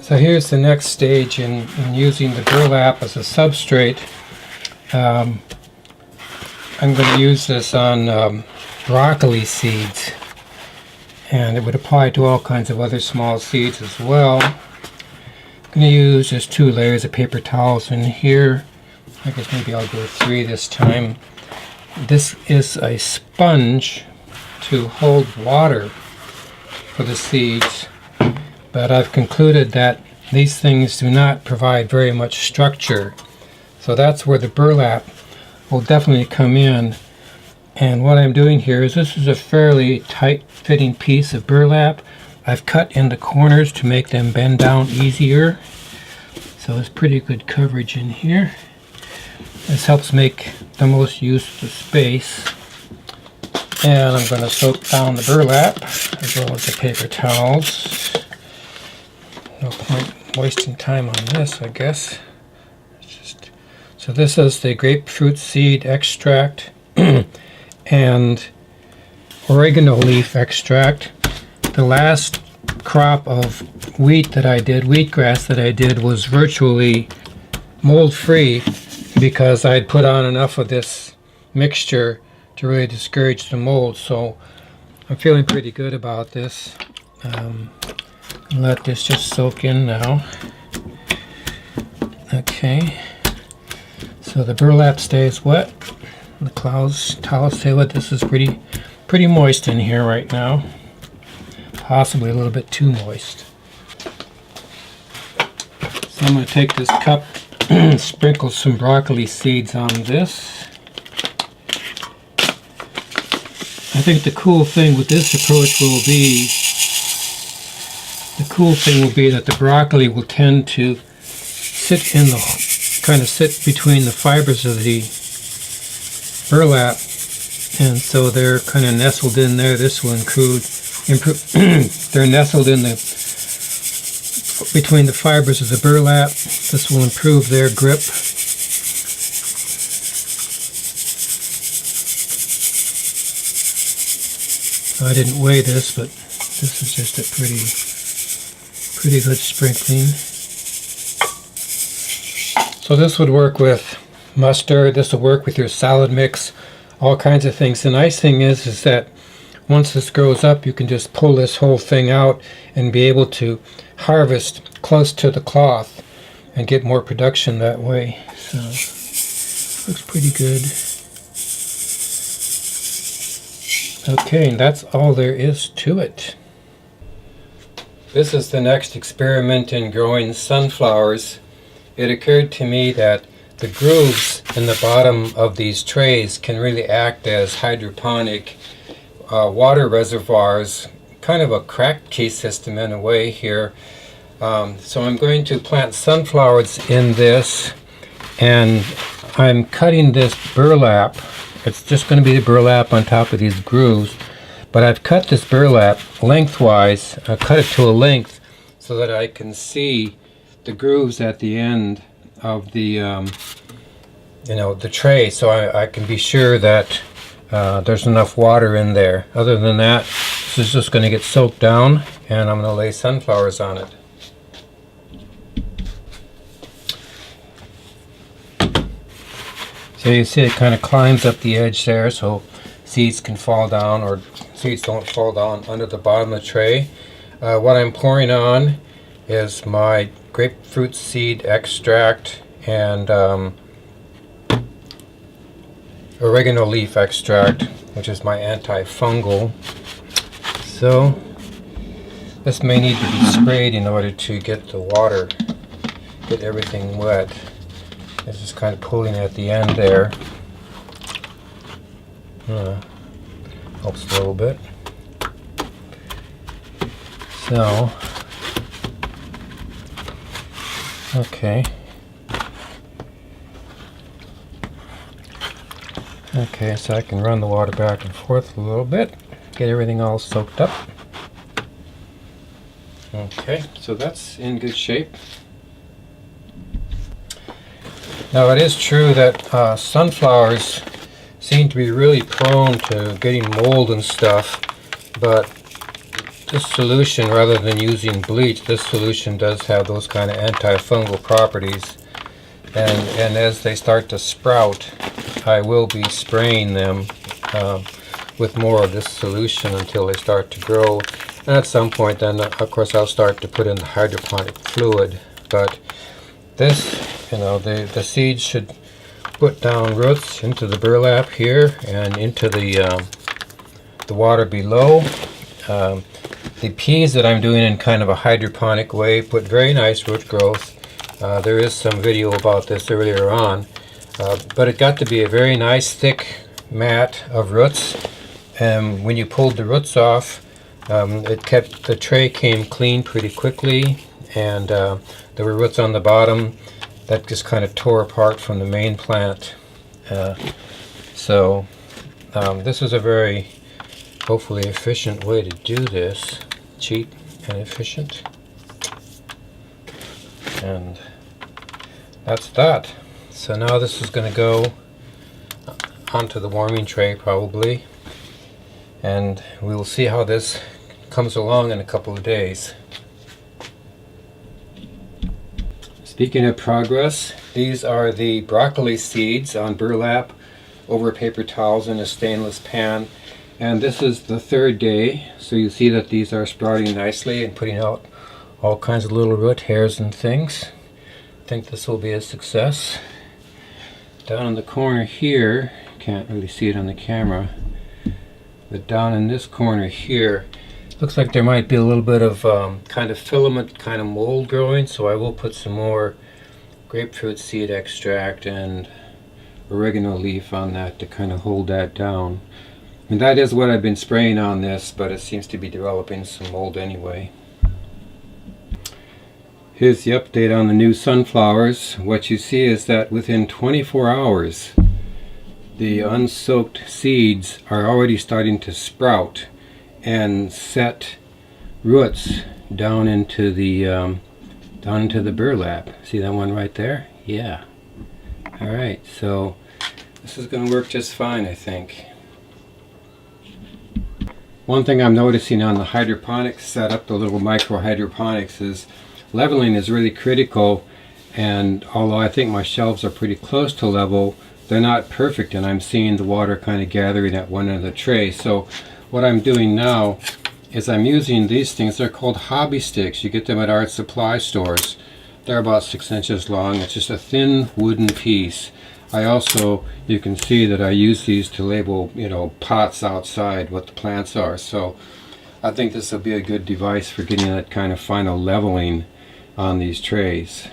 So here's the next stage in using the burlap as a substrate. I'm going to use this on broccoli seeds, and it would apply to all kinds of other small seeds as well. I'm going to use just 2 layers of paper towels in here. I guess maybe I'll go 3 this time. This is a sponge to hold water for the seeds, but I've concluded that these things do not provide very much structure. So that's where the burlap will definitely come in. And what I'm doing here is, this is a fairly tight fitting piece of burlap. I've cut in the corners to make them bend down easier. So it's pretty good coverage in here. This helps make the most use of the space. And I'm going to soak down the burlap as well as the paper towels. No point wasting time on this, I guess. So this is the grapefruit seed extract and oregano leaf extract. The last crop of wheat that I did, wheatgrass that I did, was virtually mold-free because I'd put on enough of this mixture to really discourage the mold. So I'm feeling pretty good about this. Let this just soak in now. Okay, so the burlap stays wet, the towels stay wet. This is pretty moist in here right now, possibly a little bit too moist. So I'm going to take this cup, sprinkle some broccoli seeds on this. I think the cool thing with this approach will be, that the broccoli will tend to sit between the fibers of the burlap, and so they're kind of nestled in there. This will improve they're nestled in between the fibers of the burlap. This will improve their grip. I didn't weigh this, but this is just a pretty good sprinkling. So this would work with mustard, this will work with your salad mix, all kinds of things. The nice thing is that once this grows up, you can just pull this whole thing out and be able to harvest close to the cloth and get more production that way. So looks pretty good. Okay, and that's all there is to it. This is the next experiment in growing sunflowers. It occurred to me that the grooves in the bottom of these trays can really act as hydroponic water reservoirs, kind of a crack key system in a way here. So I'm going to plant sunflowers in this, and I'm cutting this burlap. It's just going to be the burlap on top of these grooves, but I've cut this burlap lengthwise. I cut it to a length so that I can see the grooves at the end of the the tray, so I can be sure that there's enough water in there. Other than that, this is just going to get soaked down, and I'm going to lay sunflowers on it. So you see it kind of climbs up the edge there, so seeds can fall down, or seeds don't fall down under the bottom of the tray. What I'm pouring on is my grapefruit seed extract and oregano leaf extract, which is my antifungal. So this may need to be sprayed in order to get the water, get everything wet. It's just kind of pulling at the end there. Helps a little bit. So, okay. Okay, so I can run the water back and forth a little bit, get everything all soaked up. Okay, so that's in good shape. Now it is true that sunflowers seem to be really prone to getting mold and stuff, but this solution, rather than using bleach, this solution does have those kind of antifungal properties. And as they start to sprout, I will be spraying them with more of this solution until they start to grow. And at some point then, of course, I'll start to put in the hydroponic fluid. But this, you know, the seeds should put down roots into the burlap here and into the water below. The peas that I'm doing in kind of a hydroponic way put very nice root growth. There is some video about this earlier on, but it got to be a very nice thick mat of roots, and when you pulled the roots off, the tray came clean pretty quickly, and there were roots on the bottom that just kind of tore apart from the main plant. So this is a very hopefully efficient way to do this, cheap and efficient. And that's that. So now this is going to go onto the warming tray probably, and we'll see how this comes along in a couple of days. Speaking of progress, these are the broccoli seeds on burlap over paper towels in a stainless pan, and this is the third day. So you see that these are sprouting nicely and putting out all kinds of little root hairs and things. I think this will be a success. Down in the corner here, can't really see it on the camera, but down in this corner here, looks like there might be a little bit of kind of filament, kind of mold growing, so I will put some more grapefruit seed extract and oregano leaf on that to kind of hold that down. And that is what I've been spraying on this, but it seems to be developing some mold anyway. Here's the update on the new sunflowers. What you see is that within 24 hours, the unsoaked seeds are already starting to sprout and set roots down into the burlap. See that one right there? Yeah. All right, so this is going to work just fine, I think. One thing I'm noticing on the hydroponics setup, the little micro hydroponics, is leveling is really critical, and although I think my shelves are pretty close to level, they're not perfect, and I'm seeing the water kind of gathering at one end of the tray. So what I'm doing now is I'm using these things. They're called hobby sticks. You get them at art supply stores. They're about 6 inches long. It's just a thin wooden piece. I also, you can see that I use these to label, you know, pots outside, what the plants are. So I think this will be a good device for getting that kind of final leveling on these trays.